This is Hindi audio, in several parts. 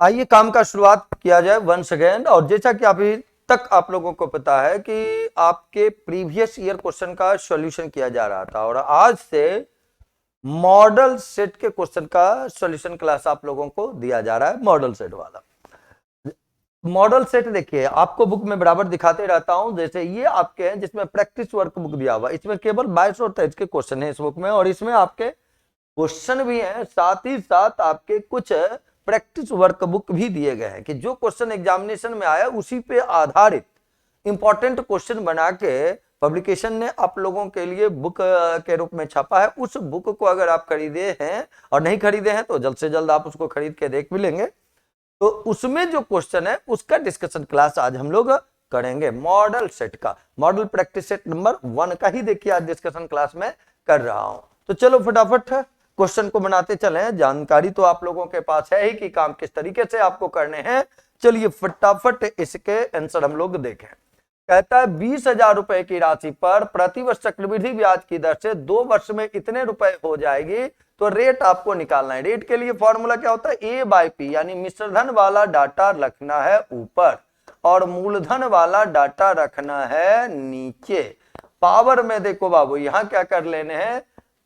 आइए काम का शुरुआत किया जाए वंस अगेन। और जैसा कि अभी तक आप लोगों को पता है कि आपके प्रीवियस ईयर क्वेश्चन का सॉल्यूशन किया जा रहा था और आज से मॉडल सेट के क्वेश्चन का सॉल्यूशन क्लास आप लोगों को दिया जा रहा है। मॉडल सेट वाला मॉडल सेट देखिए, आपको बुक में बराबर दिखाते रहता हूं। जैसे ये आपके हैं जिसमें प्रैक्टिस वर्क बुक दिया हुआ, इसमें केवल 22 और 23 के क्वेश्चन है इस बुक में, और इसमें आपके क्वेश्चन भी हैं, साथ ही साथ आपके कुछ प्रैक्टिस वर्कबुक भी दिए गए हैं कि जो क्वेश्चन एग्जामिनेशन में आया उसी पे आधारित इंपॉर्टेंट क्वेश्चन बना के पब्लिकेशन ने आप लोगों के लिए बुक के रूप में छापा है। उस बुक को अगर आप खरीदे हैं और नहीं खरीदे हैं तो जल्द से जल्द आप उसको खरीद के देख भी लेंगे। तो उसमें जो क्वेश्चन है उसका डिस्कशन क्लास आज हम लोग करेंगे। मॉडल सेट का, मॉडल प्रैक्टिस सेट नंबर 1 का ही देखिए आज डिस्कशन क्लास में कर रहा हूं। तो चलो फटाफट क्वेश्चन को बनाते चले। जानकारी तो आप लोगों के पास है ही कि काम किस तरीके से आपको करने हैं। चलिए फटाफट इसके आंसर हम लोग देखें। कहता है 20,000 रुपए की राशि पर प्रतिवर्ष चक्रवृद्धि ब्याज की दर से 2 वर्ष में इतने रुपए हो जाएगी, तो रेट आपको निकालना है। रेट के लिए फॉर्मूला क्या होता है? A/P, यानी मिश्र धन वाला डाटा रखना है ऊपर और मूलधन वाला डाटा रखना है नीचे। पावर में देखो बाबू, यहां क्या कर लेने हैं,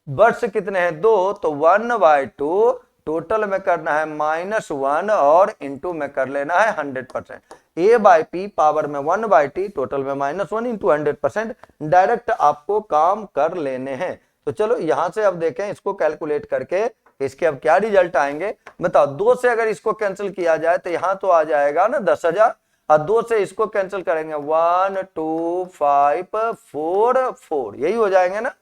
वर्ष कितने हैं 2, तो 1/2, टोटल में करना है -1 और इंटू में कर लेना है 100%। A/P पावर में 1/T, टोटल में -1 इंटू 100%। डायरेक्ट आपको काम कर लेने हैं। तो चलो यहां से अब देखें इसको कैलकुलेट करके इसके अब क्या रिजल्ट आएंगे बताओ। 2 से अगर इसको कैंसिल किया जाए तो यहां तो आ जाएगा ना 10,000, और 2 से इसको कैंसिल करेंगे 1 2 5 4 4, यही हो जाएंगे ना।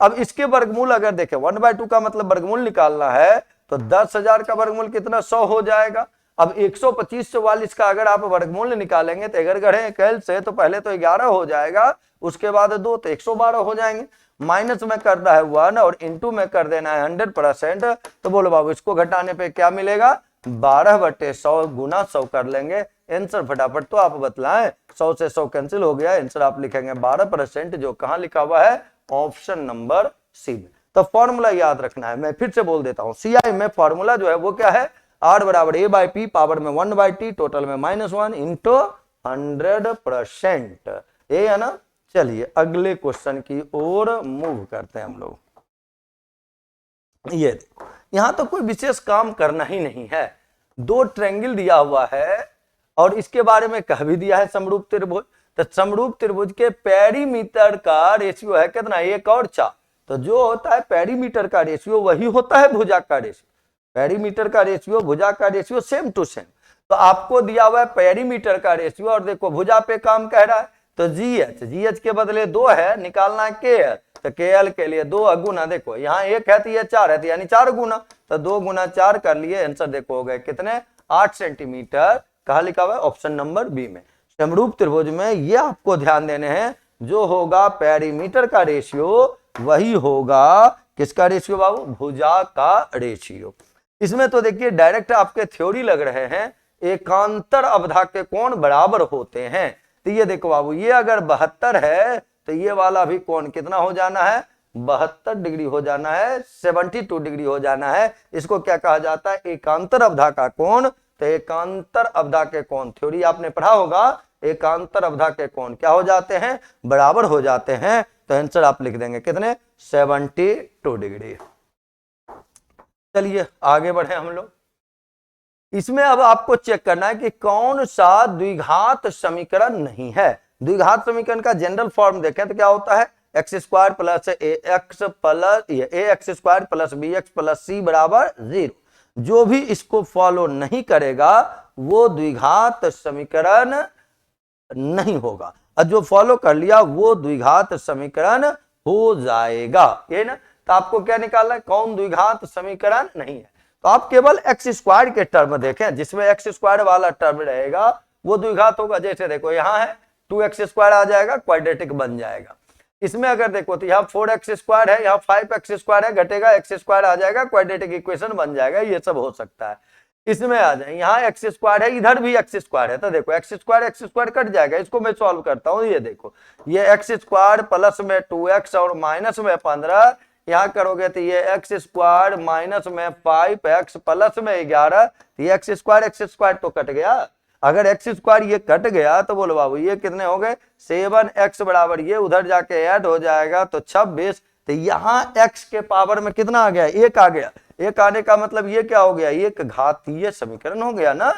अब इसके वर्गमूल अगर देखें 1/2 का मतलब वर्गमूल निकालना है, तो 10,000 का वर्गमूल कितना 100 हो जाएगा। अब 125/44 का अगर आप वर्गमूल निकालेंगे तो अगर गढ़े कैल से तो पहले तो 11 हो जाएगा, उसके बाद 2 तो 112 हो जाएंगे। माइनस में करना है 1 और इंटू में कर देना है 100%। तो बोलो बाबू इसको घटाने पे क्या मिलेगा? 12/100 गुना 100 कर लेंगे। आंसर फटाफट तो आप बतलाएं। 100 से 100 कैंसिल हो गया, आंसर आप लिखेंगे 12%, जो कहां लिखा हुआ है? ऑप्शन नंबर सी में। तो फॉर्मूला याद रखना है, मैं फिर से बोल देता हूं। CI में फॉर्मूला जो है वो क्या है? R बराबर A/P पावर में 1/T, टोटल में -1 इंटू 100%। ये है ना। चलिए अगले क्वेश्चन की ओर मूव करते हैं हम लोग। ये देखो, यहां तो कोई विशेष काम करना ही नहीं है। 2 ट्रायंगल दिया हुआ है और इसके बारे में कह भी दिया है समरूप त्रिभुज। तो समरूप त्रिभुज के पेरीमीटर का रेशियो है कितना? 1 और 4। तो जो होता है पेरीमीटर का रेशियो वही होता है भुजा का रेशियो। पेरीमीटर का रेशियो भुजा का रेशियो सेम टू सेम। तो आपको दिया हुआ है पेरीमीटर का रेशियो और देखो भुजा पे काम कह रहा है, तो GH के बदले 2 है, निकालना है KL। तो KL के लिए 2 गुना, देखो यहाँ 1 है तो ये 4 है, तो यानी 4 गुना, तो 2 गुना 4 कर लिए। आंसर देखो हो गए कितने? 8 सेंटीमीटर। कहा लिखा हुआ है? ऑप्शन नंबर बी में। समरूप त्रिभुज में ये आपको ध्यान देने हैं, जो होगा पेरीमीटर का रेशियो वही होगा किसका रेशियो बाबू? भुजा का रेशियो। इसमें तो देखिए डायरेक्ट आपके थ्योरी लग रहे हैं, एकांतर अवधा के कोण बराबर होते हैं। तो ये देखो बाबू, ये अगर 72 है तो ये वाला भी कोण कितना हो जाना है? 72 डिग्री हो जाना है, 72 डिग्री हो जाना है। इसको क्या कहा जाता है? एकांतर अवधा का कोण। तो एकांतर अवधा के कोण थ्योरी आपने पढ़ा होगा, एकांतर अवधा के कोण क्या हो जाते हैं? बराबर हो जाते हैं। तो आंसर आप लिख देंगे कितने? 72 डिग्री। चलिए आगे बढ़े हम लोग। इसमें अब आपको चेक करना है कि कौन सा द्विघात समीकरण नहीं है। द्विघात समीकरण का जनरल फॉर्म देखें तो क्या होता है? x² plus ax plus bx plus c बराबर 0। जो भी इसको फॉलो नहीं करेगा वो द्विघात समीकरण नहीं होगा, और जो फॉलो कर लिया वो द्विघात समीकरण हो जाएगा। ये ना। तो आपको क्या निकालना है? कौन द्विघात समीकरण नहीं है। तो आप केवल x² के टर्म देखें, जिसमें x² वाला टर्म रहेगा वो द्विघात होगा। जैसे देखो यहाँ है 2x² आ जाएगा, क्वाड्रेटिक बन जाएगा। इसमें अगर देखो तो यहाँ 4x² है, यहाँ 5x² है, घटेगा x² आ जाएगा, क्वाड्रेटिक इक्वेशन बन जाएगा। ये सब हो सकता है। इसमें आ जाए, यहाँ x² है, इधर भी x² है, तो देखो x² कट जाएगा। इसको मैं सॉल्व करता हूँ। ये देखो, ये x² प्लस में 2x और माइनस में 15, यहाँ करोगे तो ये एक्स स्क्वायर माइनस में 5x प्लस में 11, ये एक्स स्क्वायर तो कट गया। अगर एक्स स्क्वायर ये कट गया तो बोलो बाबू ये कितने हो गए 7x बराबर ये उधर जाके ऐड हो जाएगा तो 26। तो यहाँ x के पावर में कितना आ गया 1 आ गया। 1 आने का मतलब ये क्या हो गया एक घातीय समीकरण हो गया ना,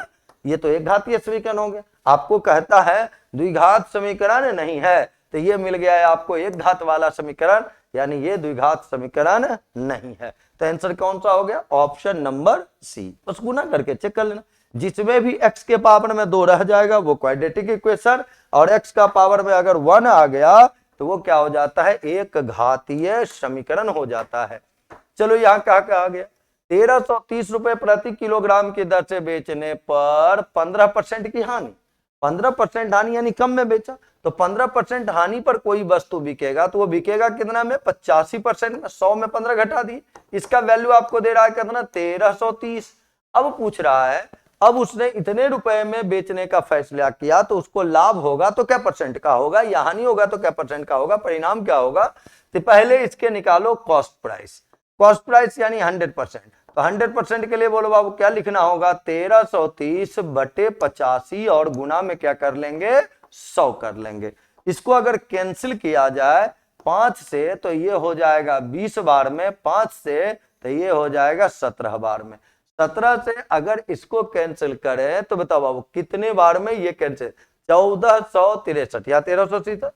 ये तो एक घातीय समीकरण हो गया। आपको कहता है द्विघात समीकरण नहीं है तो ये मिल गया है आपको एक घात वाला समीकरण, यानी ये द्विघात समीकरण नहीं है। तो आंसर कौन सा हो गया ऑप्शन नंबर सी। बस गुना करके चेक कर लेना, जिसमें भी x के पावर में 2 रह जाएगा वो क्वाड्रेटिक इक्वेशन, और x का पावर में अगर 1 आ गया तो वो क्या हो जाता है एक घातीय समीकरण हो जाता है। चलो यहाँ क्या कहा गया 1330 रुपए प्रति किलोग्राम की दर से बेचने पर 15% की हानि। 15% हानि यानी कम में बेचा, तो 15% हानि पर कोई वस्तु बिकेगा तो वो बिकेगा कितना में 85% में, 100 में 15 घटा दिए, इसका वैल्यू आपको दे रहा है कितना 1330। अब पूछ रहा है अब उसने इतने रुपए में बेचने का फैसला किया तो उसको लाभ होगा तो क्या परसेंट का होगा या हानि होगा तो क्या परसेंट का होगा, परिणाम क्या होगा। तो पहले इसके निकालो कॉस्ट प्राइस, कॉस्ट प्राइस यानी 100%, तो 100% के लिए बोलो बाबू क्या लिखना होगा 1330 बटे 85 और गुना में क्या कर लेंगे 100 कर लेंगे। इसको अगर कैंसिल किया जाए 5 से तो ये हो जाएगा 20 बार में, 5 से तो ये हो जाएगा 17 बार में, 17 से अगर इसको कैंसिल करें तो बताओ बाबू कितने बार में ये कैंसिल 1463 या 1360।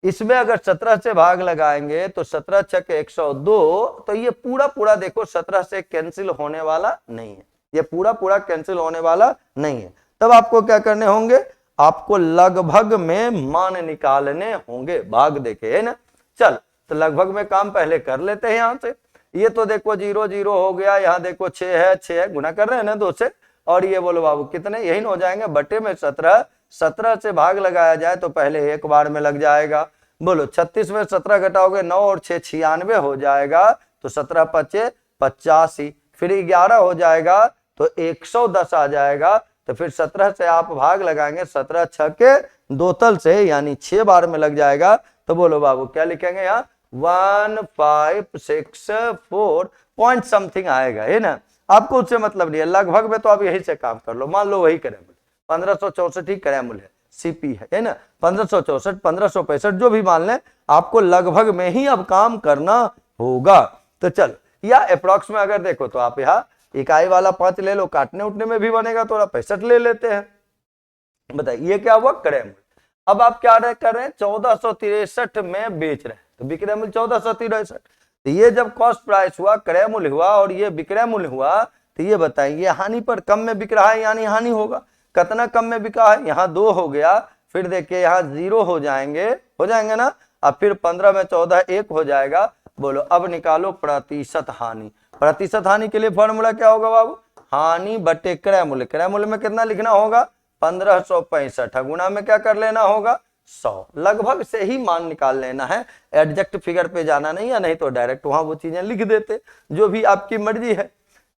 इसमें अगर 17 से भाग लगाएंगे तो 17 छक 102, तो ये पूरा देखो 17 से कैंसिल होने वाला नहीं है, ये पूरा कैंसिल होने वाला नहीं है। तब आपको क्या करने होंगे आपको लगभग में मान निकालने होंगे, भाग देखे है ना। चल तो लगभग में काम पहले कर लेते हैं। यहां से ये तो देखो 0 0 हो गया, यहाँ देखो 6 है गुना कर रहे हैं ना 2 से, और ये बोलो बाबू कितने यही हो जाएंगे बटे में 17, 17 से भाग लगाया जाए तो पहले एक बार में लग जाएगा। बोलो 36 में 17 घटाओगे 9 और 6 96 हो जाएगा, तो 17 पचे 85, फिर 11 हो जाएगा तो 110 आ जाएगा, तो फिर 17 से आप भाग लगाएंगे 17 छके 2 तल से यानी 6 बार में लग जाएगा। तो बोलो बाबू क्या लिखेंगे यहाँ 1564 पॉइंट समथिंग आएगा है ना। आपको उससे मतलब नहीं है, लगभग में तो आप यही से काम कर लो, मान लो वही करें 1564 ही करें है सीपी है ना, 1564 1565 जो भी मान लें आपको लगभग में ही अब काम करना होगा। तो चल या अप्रोक्स में अगर देखो तो आप यहाँ इकाई वाला 5 ले लो, काटने उठने में भी बनेगा तो 65 ले लेते हैं। बताइए ये क्या हुआ क्रय मूल्य। अब आप क्या कर रहे हैं 1463 में बेच रहे हैं तो विक्रय मूल्य 1463। तो ये जब कॉस्ट प्राइस हुआ क्रय मूल्य हुआ और ये विक्रय मूल्य हुआ, तो ये बताइए हानि पर कम में बिक रहा है यानी हानि होगा। कितना कम में बिका है यहाँ 2 हो गया, फिर देखिए यहाँ 0 हो जाएंगे ना, अब फिर 15 में 14 1 हो जाएगा। बोलो अब निकालो प्रतिशत हानि। प्रतिशत हानि के लिए फॉर्मूला क्या होगा बाबू हानि बटे क्रय मूल्य। क्रय मूल्य में कितना लिखना होगा 1565, गुना में क्या कर लेना होगा 100। लगभग से ही मान निकाल लेना है, एग्जैक्ट फिगर पे जाना नहीं है, नहीं तो डायरेक्ट वहां वो चीजें लिख देते, जो भी आपकी मर्जी है।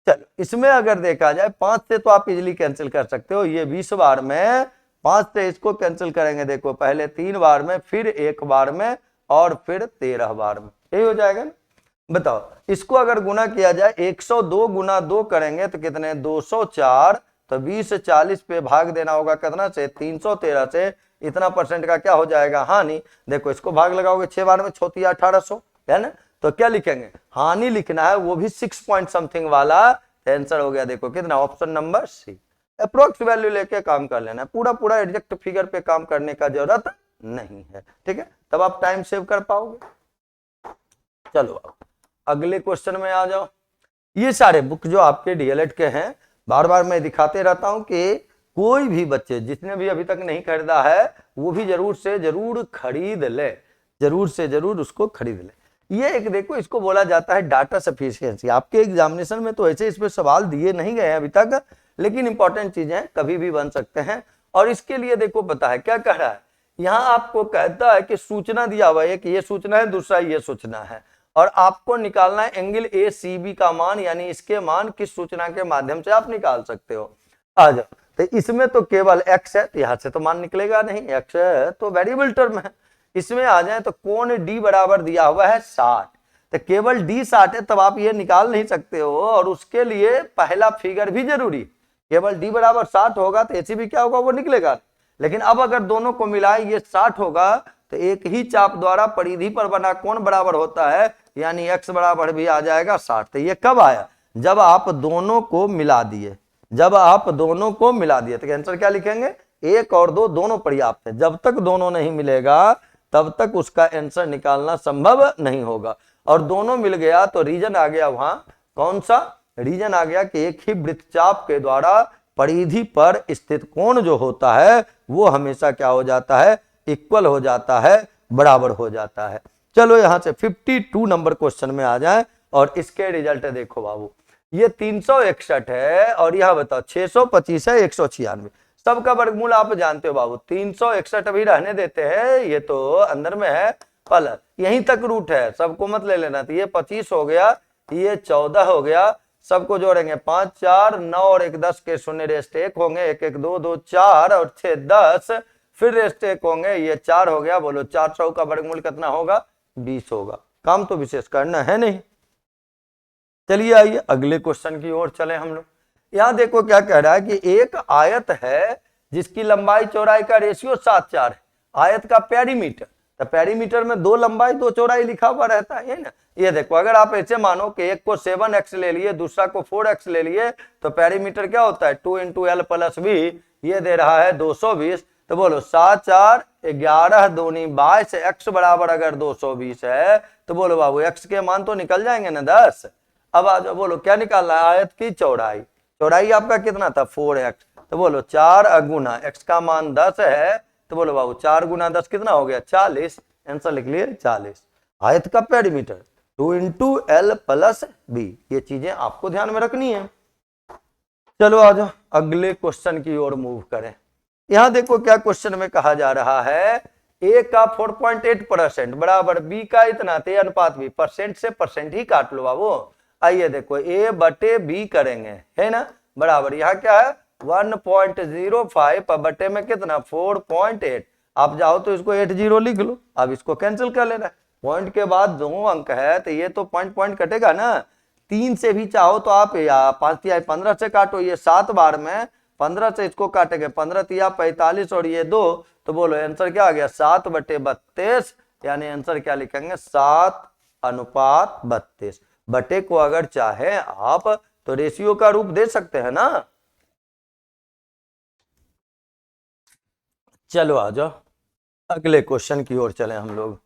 चलो इसमें अगर देखा जाए 5 से तो आप इजिली कैंसिल कर सकते हो, ये 20 बार में 5 से इसको कैंसिल करेंगे देखो पहले 3 बार में, फिर 1 बार में और फिर 13 बार में, यही हो जाएगा ना। बताओ इसको अगर गुना किया जाए 102 गुना 2 करेंगे तो कितने 204, तो 20 से 40 पे भाग देना होगा कितना से 313 से, इतना परसेंट का क्या हो जाएगा हानि। देखो इसको भाग लगाओगे 6 बार में 6 1800 है ना, तो क्या लिखेंगे हानि लिखना है वो भी 6 पॉइंट समथिंग वाला। आंसर हो गया देखो कितना option number C. Approx value लेके काम कर लेना है, पूरा एग्जैक्ट फिगर पे काम करने का जरूरत नहीं है, ठीक है, तब आप टाइम सेव कर पाओगे। चलो अब अगले क्वेश्चन में आ जाओ। ये सारे बुक जो आपके डीएलएड के हैं बार बार मैं दिखाते रहता हूं कि कोई भी बच्चे जिसने भी अभी तक नहीं खरीदा है वो भी जरूर से जरूर खरीद ले, जरूर से जरूर उसको खरीद ले। ये एक देखो इसको बोला जाता है डाटा सफिशिएंसी। आपके एग्जामिनेशन में तो ऐसे इसमें सवाल दिए नहीं गए हैं अभी तक, लेकिन इंपॉर्टेंट चीजें कभी भी बन सकते हैं। और इसके लिए देखो पता है क्या कह रहा है, यहाँ आपको कहता है कि सूचना दिया हुआ है कि ये सूचना है, दूसरा ये सूचना है, और आपको निकालना है एंगल ए सी बी का मान, यानी इसके मान किस सूचना के माध्यम से आप निकाल सकते हो। आ जाओ, तो इसमें तो केवल x है, तो यहां से तो मान निकलेगा नहीं, x है तो वेरिएबल टर्म है। इसमें आ जाए तो कोण d बराबर दिया हुआ है 60, तो केवल डी 60 है तब आप ये निकाल नहीं सकते हो, और उसके लिए पहला फिगर भी जरूरी। केवल डी बराबर 60 होगा तो एसी भी क्या होगा, वो निकलेगा। लेकिन अब अगर दोनों को मिलाए ये 60 होगा तो एक ही चाप द्वारा परिधि पर बना कोण बराबर होता है, यानी x बराबर भी आ जाएगा 60। तो ये कब आया, जब आप दोनों को मिला दिए, जब आप दोनों को मिला दिए। तो आंसर क्या लिखेंगे, 1 और 2 दोनों पर्याप्त है। जब तक दोनों नहीं मिलेगा तब तक उसका आंसर निकालना संभव नहीं होगा। और दोनों मिल गया तो रीजन आ गया वहां, कौन सा रीजन आ गया कि एक ही वृत्तचाप के द्वारा परिधि पर स्थित कोण जो होता है वो हमेशा क्या हो जाता है, इक्वल हो जाता है, बराबर हो जाता है। चलो यहां से 52 नंबर क्वेश्चन में आ जाए और इसके रिजल्ट देखो बाबू। ये 361 है और यह बताओ 625 है 196। सबका वर्गमूल आप जानते हो बाबू, 361 अभी रहने देते हैं, ये तो अंदर में है प्लस, यहीं तक रूट है, सबको मत ले लेना। तो ये 25 हो गया, ये 14 हो गया, सबको जोड़ेंगे 5 4 9 और 1 10 के शून्य रेस्ट 1 होंगे, 1 1 2 2 4 और 6 10, फिर रेस्ट 1 होंगे, ये 4 हो गया। बोलो 4 100 का वर्गमूल कितना होगा, 20 होगा। काम तो विशेष करना है नहीं। चलिए आइए अगले क्वेश्चन की ओर चले हम लोग। यहां देखो क्या कह रहा है कि एक आयत है जिसकी लंबाई चौड़ाई का रेशियो 7:4 है। आयत का पेरीमीटर, तो पेरीमीटर में 2 लंबाई 2 चौड़ाई लिखा हुआ रहता है ना। ये देखो अगर आप ऐसे मानो कि एक को 7x ले लिए, दूसरा को 4x ले लिए, तो पेरीमीटर क्या होता है 2 × l + v, ये दे रहा है 220। तो बोलो 7 4 11 दूनी 22, x बराबर अगर 220 है तो बोलो बाबू x के मान तो निकल जाएंगे ना 10। अब आ जाओ, बोलो क्या निकालना है, आयत की चौड़ाई। चौड़ाई आपका कितना था 4x, तो बोलो 4 गुना x का मान 10 है, तो बोलो बाबू 4 गुना 10 कितना हो गया 40। आंसर लिख लिए 40। आयत का पेरीमीटर 2 × l + b, ये चीजें आपको ध्यान में रखनी है। चलो आ जाओ अगले क्वेश्चन की ओर मूव करें। यहां देखो क्या क्वेश्चन में कहा जा रहा है, a का 4.8% बराबर b का इतना, ते अनुपात b, परसेंट से परसेंट ही काट लो बाबू। आइए देखो a/b करेंगे, है ना, बराबर यहाँ क्या है 1.05 बटे में कितना 4.8। आप जाओ तो इसको 80 लिख लो, अब इसको कैंसिल कर लेना। पॉइंट के बाद 2 अंक है तो ये तो पॉइंट कटेगा ना। 3 से भी चाहो तो आप या 5 या 15 से काटो, ये 7 बार में 15 से इसको काटेंगे, 15 तिया 45 और ये 2, तो बोलो आंसर क्या आ गया 7/32, यानी आंसर क्या लिखेंगे 7:32। बटे को अगर चाहे आप तो रेशियो का रूप दे सकते हैं ना। चलो आ जाओ अगले क्वेश्चन की ओर चले हम लोग।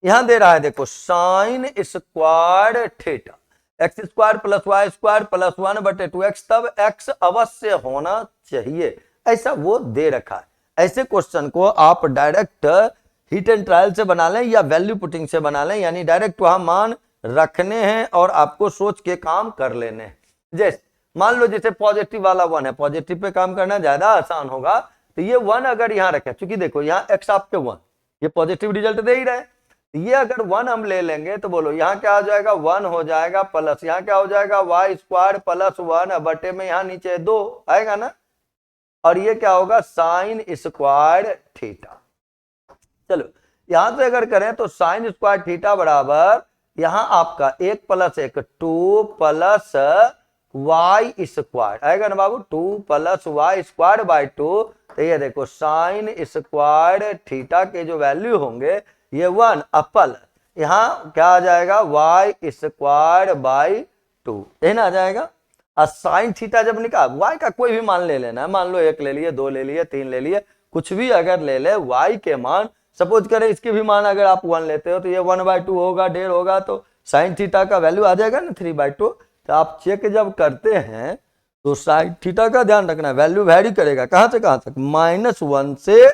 यहां दे रहा है देखो sin square theta x² + y² + 1/2x, तब x अवश्य होना चाहिए, ऐसा वो दे रखा है। ऐसे क्वेश्चन को आप डायरेक्ट हिट एंड ट्रायल से बना लें या वैल्यू पुटिंग से बना लें, यानी डायरेक्ट वहां मान रखने हैं और आपको सोच के काम कर लेने हैं। जैसे मान लो जैसे पॉजिटिव वाला 1 है, पॉजिटिव पे काम करना ज्यादा आसान होगा। तो ये 1 अगर यहाँ रखे, क्योंकि देखो यहाँ x आपके 1, ये पॉजिटिव रिजल्ट दे ही रहे, ये अगर 1 हम ले लेंगे तो बोलो यहाँ क्या हो जाएगा 1 हो जाएगा, प्लस यहाँ क्या हो जाएगा y² + 1 बटे में यहाँ नीचे 2 आएगा ना, और ये क्या होगा sin स्क्वायर थीटा। चलो यहां से अगर करें तो sin स्क्वायर थीटा बराबर यहां आपका 1 + 1 2 + y² आएगा ना बाबू, 2 + y²/2। तो ये देखो sin स्क्वायर थीटा के जो वैल्यू होंगे ये 1 अपल, यहां क्या आ जाएगा y²/2, है ना आ जाएगा। और sin थीटा जब निकाल y का कोई भी मान ले लेना, मान लो 1 ले लिए, 2 ले लिए, 3 ले लिए, कुछ भी अगर ले ले, y के मान सपोज करें इसके भी मान अगर आप 1 लेते हो तो ये 1/2 होगा, 1.5 होगा, तो sin थीटा का वैल्यू आ जाएगा ना 3/2। तो आप चेक जब करते हैं तो sin थीटा का ध्यान रखना, वैल्यू वैरी करेगा कहां से कहां तक, -1 से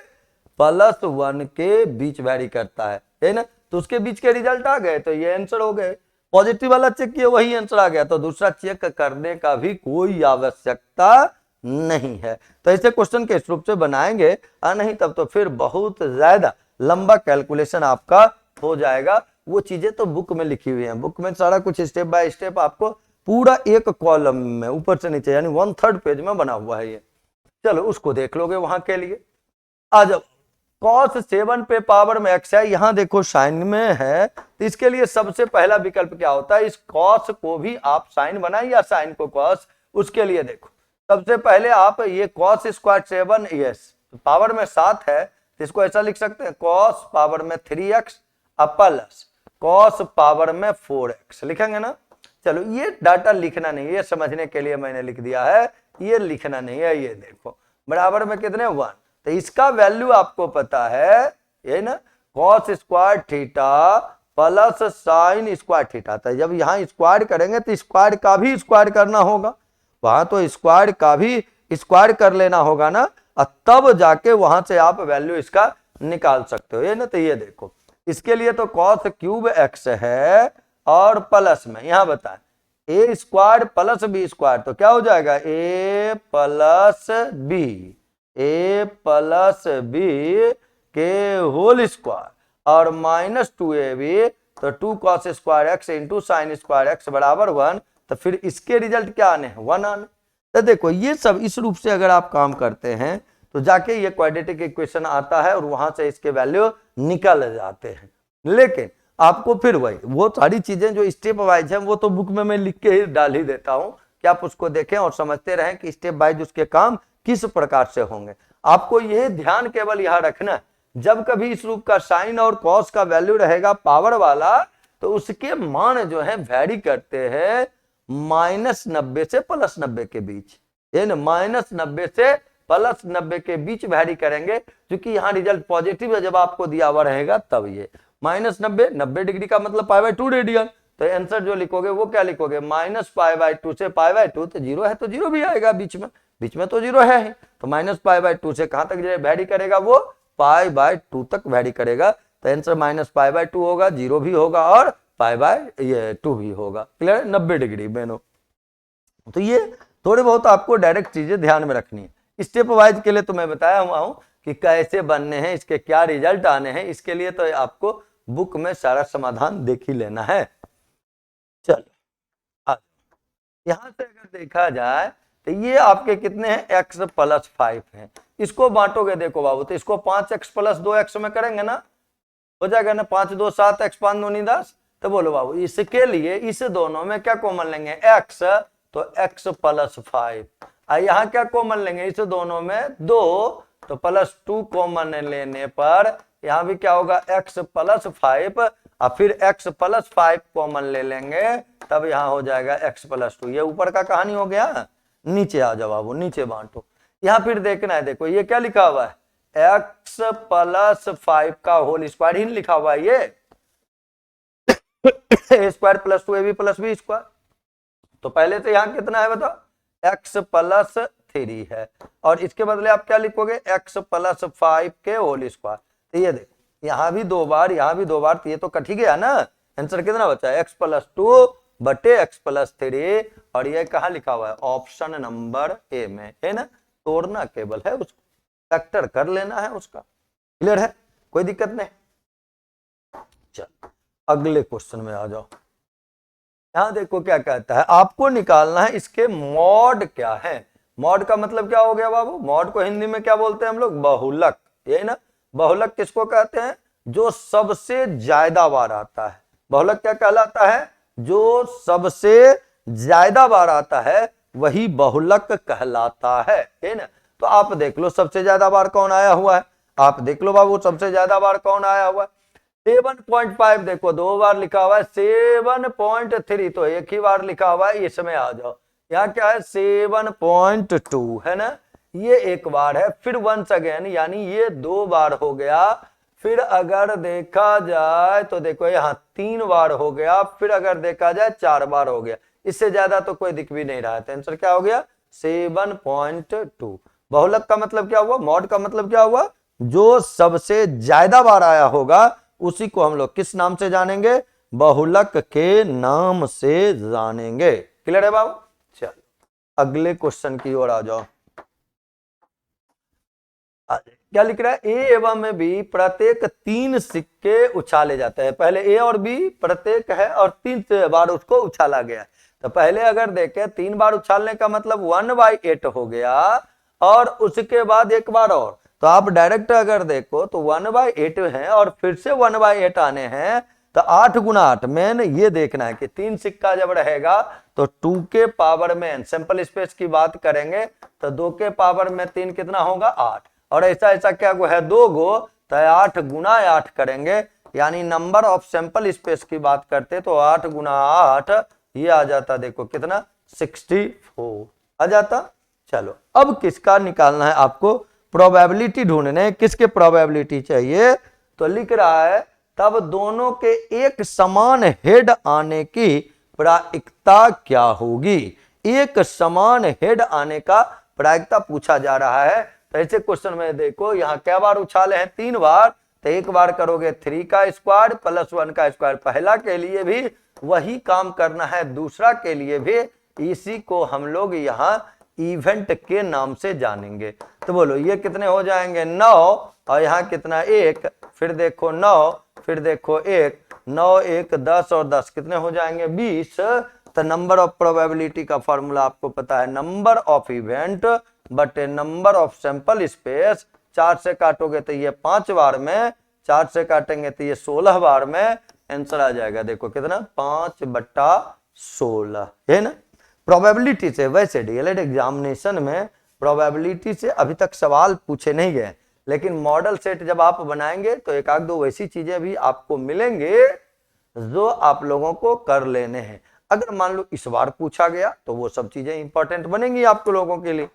+1 के बीच वैरी करता है ना। तो उसके बीच के रिजल्ट आ गए तो ये आंसर हो गए। पॉजिटिव वाला चेक किया वही आंसर आ गया, तो दूसरा चेक करने का भी कोई आवश्यकता नहीं है। तो ऐसे क्वेश्चन के इस रूप से बनाएंगे, और नहीं तब तो फिर बहुत ज्यादा लंबा कैलकुलेशन आपका हो जाएगा। वो चीजें तो बुक में लिखी हुई हैं, बुक में सारा कुछ स्टेप बाय स्टेप आपको पूरा एक कॉलम में ऊपर से नीचे यानी 1/3 पेज में बना हुआ है ये। चलो उसको देख लोगे वहां के लिए। आ जाओ cos 7 पे पावर में x है, यहां देखो साइन में है, तो इसके लिए सबसे पहला विकल्प क्या होता है, इस cos को भी आप साइन बनाए या साइन को cos, उसके लिए देखो सबसे पहले आप ये cos स्क्वायर 7 यस पावर में 7 है, तो इसको ऐसा लिख सकते हैं cos पावर में 3x प्लस cos पावर में 4x लिखेंगे ना। चलो ये डाटा लिखना नहीं है, ये समझने के लिए मैंने लिख दिया है, ये लिखना नहीं है। ये देखो बराबर में कितने 1, तो इसका वैल्यू आपको पता है ये ना cos square theta plus sine square theta. तो जब यहाँ स्क्वायर करेंगे तो स्क्वायर का भी स्क्वायर करना होगा, वहां तो स्क्वायर का भी स्क्वायर कर लेना होगा ना, और तब जाके वहां से आप वैल्यू इसका निकाल सकते हो। ये ना, तो ये देखो इसके लिए तो cos क्यूब x है और प्लस में यहां बताएं ए स्क्वायर प्लस बी स्क्वायर, तो क्या हो जाएगा ए प्लस बी के होल स्क्वायर और माइनस 2ab, तो 2 cos square x into sine square x बराबर 1। तो फिर इसके रिजल्ट क्या आने हैं 1 आने। तो देखो ये सब इस रूप से अगर आप काम करते हैं तो जाके ये क्वाड्रेटिक इक्वेशन आता है और वहां से इसके वैल्यू निकल जाते हैं। लेकिन आपको फिर वही वो सारी चीजें जो स्टेप वाइज है वो तो बुक में मैं लिख के ही डाल ही देता हूं कि आप उसको देखें और समझते रहें कि स्टेप वाइज उसके काम किस प्रकार से होंगे। आपको ये ध्यान केवल यहां रखना है, जब कभी इस रूप का साइन और कॉस का वैल्यू रहेगा पावर वाला, तो उसके मान जो है वेरी करते हैं -90 से +90 के बीच, ये ना -90 से +90 के बीच वेरी करेंगे, क्योंकि यहाँ रिजल्ट पॉजिटिव है जब आपको दिया हुआ रहेगा तब ये -90 90 डिग्री का मतलब π/2 रेडियन। तो आंसर जो लिखोगे वो क्या लिखोगे -π/2 से π/2, तो 0 है तो 0 भी आएगा बीच में तो 0 है ही, तो -π/2 से कहां तक वेरी करेगा वो π/2 तक वेरी करेगा। तो आंसर -π/2 होगा, 0 भी होगा और π/2 भी होगा। क्लियर, 90 डिग्री बेनो। तो ये थोड़े बहुत आपको डायरेक्ट चीजें ध्यान में रखनी है। स्टेप वाइज के लिए तो मैं बताया हुआ हूं कि कैसे बनने हैं, इसके क्या रिजल्ट आने हैं, इसके लिए तो आपको बुक में सारा समाधान देख ही लेना है। चलो यहां से अगर देखा जाए तो ये आपके कितने हैं x + 5 है, इसको बांटोगे देखो बाबू, तो इसको 5x + 2x में करेंगे ना, हो जाएगा ना 5 2 7 x 5 2 10। तो बोलो बाबू इसके लिए इस दोनों में क्या कॉमन लेंगे x, तो x + 5, यहाँ क्या कॉमन लेंगे इस दोनों में 2, तो +2 कॉमन लेने पर यहाँ भी क्या होगा x + 5 और फिर x + 5 कॉमन ले लेंगे, तब यहाँ हो जाएगा x + 2। ये ऊपर का कहानी हो गया, नीचे आ जाओ बाबू, नीचे बांटो। यहाँ फिर देखना है, देखो ये क्या लिखा हुआ है x + 5 का होल स्क्वायर ही लिखा हुआ है, ये a square + 2ab + b square. तो पहले से यहाँ कितना है बताओ x + 3 है, और इसके बदले आप क्या लिखोगे x + 5 के होल स्क्वायर। तो ये देखो यहाँ भी 2 बार, यहाँ भी 2 बार, तो ये तो कट ही गया ना। आंसर कितना बचा है x + 2 बटे x + 3, और ये कहाँ लिखा हुआ है ऑप्शन नंबर ए में, है ना। तोड़ना केवल है, उसको फैक्टर कर लेना है उसका। क्लियर है, कोई दिक्कत नहीं। चल अगले क्वेश्चन में आ जाओ। यहां देखो क्या कहता है, आपको निकालना है इसके मॉड क्या है। मॉड का मतलब क्या हो गया बाबू, मॉड को हिंदी में क्या बोलते हैं हम लोग, बहुलक, यही ना। बहुलक किसको कहते हैं, जो सबसे ज्यादा बार आता है। बहुलक क्या कहलाता है, जो सबसे ज्यादा बार आता है वही बहुलक कहलाता है ना। तो आप देख लो सबसे ज्यादा बार कौन आया हुआ है, आप देख लो बाबू सबसे ज्यादा बार कौन आया हुआ है। 7.5 देखो 2 बार लिखा हुआ है, 7.3 तो एक ही बार लिखा हुआ है, इसमें आ जाओ। यहाँ क्या है 7.2 है ना, ये एक बार है। फिर वंस अगेन यानी ये 2 बार हो गया। फिर अगर देखा जाए तो देखो यहाँ 3 बार हो गया। फिर अगर देखा जाए 4 बार हो गया, इससे ज्यादा तो कोई दिख भी नहीं रहा है। तो आंसर क्या हो गया 7.2। बहुलक का मतलब क्या हुआ, मॉड का मतलब क्या हुआ, जो सबसे ज्यादा बार आया होगा उसी को हम लोग किस नाम से जानेंगे, बहुलक के नाम से जानेंगे। क्लियर है बाबू। चल अगले क्वेश्चन की ओर आ जाओ। क्या लिख रहा है, ए एवं बी प्रत्येक 3 सिक्के उछाले जाते हैं। पहले ए और बी प्रत्येक है और 3 बार उसको उछाला गया। तो पहले अगर देखें 3 बार उछालने का मतलब 1/8 हो गया, और उसके बाद एक बार और, तो आप डायरेक्ट अगर देखो तो 1/8 है और फिर से 1/8 आने हैं, तो 8 गुना 8 मेन ये देखना है कि 3 सिक्का जब रहेगा तो 2 के पावर में सिंपल स्पेस की बात करेंगे तो 2 के पावर में 3 कितना होगा 8, और ऐसा ऐसा क्या गो है 2 गो, तो 8 गुना 8 करेंगे, यानी नंबर ऑफ सैंपल स्पेस की बात करते तो 8 गुना 8 ये आ जाता, देखो कितना 64 आ जाता। चलो अब किसका निकालना है आपको, प्रोबेबिलिटी ढूंढने, किसके प्रोबेबिलिटी चाहिए, तो लिख रहा है तब दोनों के एक समान हेड आने की प्रायिकता क्या होगी। एक समान हेड आने का प्रायिकता पूछा जा रहा है। तो ऐसे क्वेश्चन में देखो यहाँ क्या बार उछाले हैं 3 बार, तो एक बार करोगे 3 का स्क्वायर प्लस 1 का स्क्वायर, पहला के लिए भी वही काम करना है, दूसरा के लिए भी, इसी को हम लोग यहाँ इवेंट के नाम से जानेंगे। तो बोलो ये कितने हो जाएंगे 9, और यहाँ कितना 1, फिर देखो 9, फिर देखो 1, 9 1 10 और 10 कितने हो जाएंगे 20। तो नंबर ऑफ प्रोबेबिलिटी का फॉर्मूला आपको पता है, नंबर ऑफ इवेंट बटे नंबर ऑफ सैंपल स्पेस। 4 से काटोगे तो ये 5 बार में, 4 से काटेंगे तो ये 16 बार में, आंसर आ जाएगा देखो कितना 5/16 है ना। प्रोबेबिलिटी से, वैसे डीएलएड एग्जामिनेशन में प्रोबेबिलिटी से अभी तक सवाल पूछे नहीं गए, लेकिन मॉडल सेट जब आप बनाएंगे तो एक आध दो वैसी चीजें भी आपको मिलेंगे जो आप लोगों को कर लेने हैं। अगर मान लो इस बार पूछा गया तो वो सब चीजें इंपॉर्टेंट बनेंगी आपको लोगों के लिए।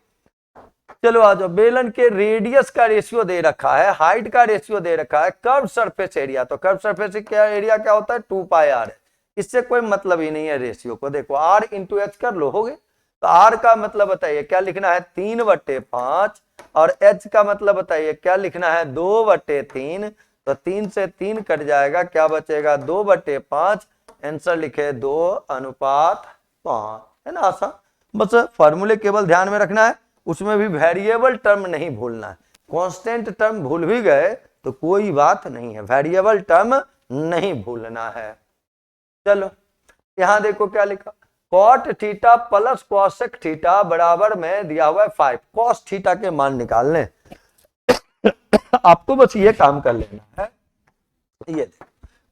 चलो आ जाओ, बेलन के रेडियस का रेशियो दे रखा है, हाइट का रेशियो दे रखा है, कर्व सरफेस एरिया, तो कर्व सरफेस एरिया क्या होता है 2πr है, इससे कोई मतलब ही नहीं है रेशियो को। देखो r इंटू एच कर लो, हो गए। तो r का मतलब बताइए क्या लिखना है 3/5, और h का मतलब बताइए क्या लिखना है 2/3। तो 3 से 3 कट जाएगा, क्या बचेगा 2/5, आंसर लिखे 2:5 है ना, आसान। बस फॉर्मूले केवल ध्यान में रखना है, उसमें भी वेरिएबल टर्म नहीं भूलना है। कांस्टेंट टर्म भूल भी गए तो कोई बात नहीं है, वेरिएबल टर्म नहीं भूलना है। चलो यहां देखो क्या लिखा, cot theta plus cosec theta बराबर में दिया हुआ है 5, कॉस थीटा के मान निकालने आपको बस ये काम कर लेना है। ये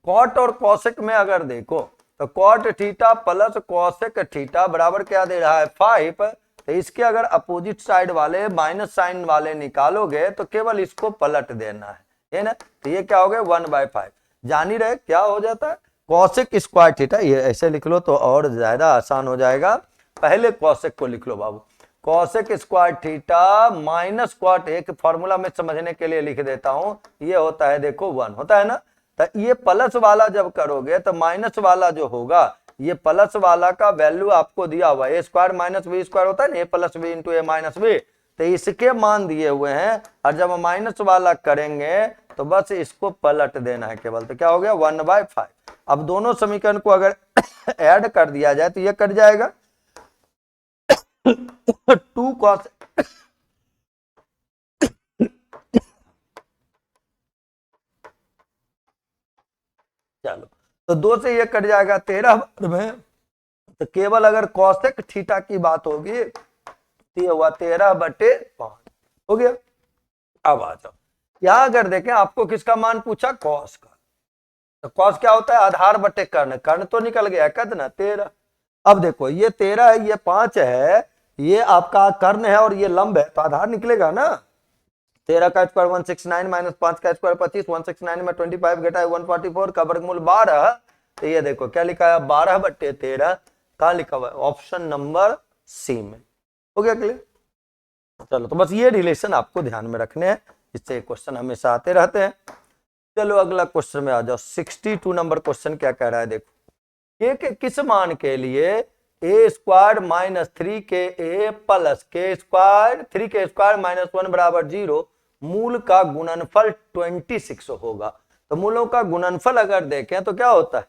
कॉट और कॉसेक में अगर देखो तो cot theta plus cosec theta बराबर क्या दे रहा है 5, तो इसके अगर अपोजिट साइड वाले माइनस साइन वाले निकालोगे तो केवल इसको पलट देना है ना। तो ये क्या हो गया 1/5, जान ही रहे क्या हो जाता है कॉसेक स्क्वायर थीटा, ये ऐसे लिख लो तो और ज्यादा आसान हो जाएगा। पहले कॉसेक को लिख लो बाबू, cosec square theta minus cot, एक फॉर्मूला में समझने के लिए लिख देता हूं, ये होता है देखो 1 होता है ना। तो ये प्लस वाला जब करोगे तो माइनस वाला जो होगा, ये प्लस वाला का वैल्यू आपको दिया हुआ है, ए स्क्वायर माइनस बी स्क्वायर होता है ना, ए plus B into A minus B, तो इसके मान दिए हुए हैं, और जब माइनस वाला करेंगे तो बस इसको पलट देना है केवल, तो क्या हो गया 1/5। अब दोनों समीकरण को अगर ऐड कर दिया जाए तो ये कट जाएगा 2 cos, चलो तो 2 से ये कट जाएगा 13 बार में, तो केवल अगर कॉसेक थीटा की बात होगी तो ये हुआ 13/5 हो गया। अब आ जाओ यहां अगर देखें आपको किसका मान पूछा कॉस का, तो कॉस क्या होता है आधार बटे कर्ण, कर्ण तो निकल गया कितना 13। अब देखो ये 13 है, ये 5 है, ये आपका कर्ण है और ये लंब है, तो आधार निकलेगा ना। 13 का स्क्वायर 169 माइनस 5 का स्क्वायर 25, 169 में 25 घटा है 144 का वर्गमूल 12। तो ये देखो क्या लिखा है 12/13, कहां लिखा हुआ है ऑप्शन नंबर सी में। हो गया क्लियर। चलो तो बस ये रिलेशन आपको ध्यान में रखने हैं, इससे क्वेश्चन हमेशा आते रहते हैं। चलो अगला क्वेश्चन में आ जाओ, 62 नंबर क्वेश्चन क्या कह रहा है देखो, के किस मान के लिए ए स्क्वायर माइनस 3ka प्लस के स्क्वायर 3k² माइनस 1 बराबर 0 मूल का गुणनफल 26 होगा। तो मूलों का गुणनफल अगर देखें तो क्या होता है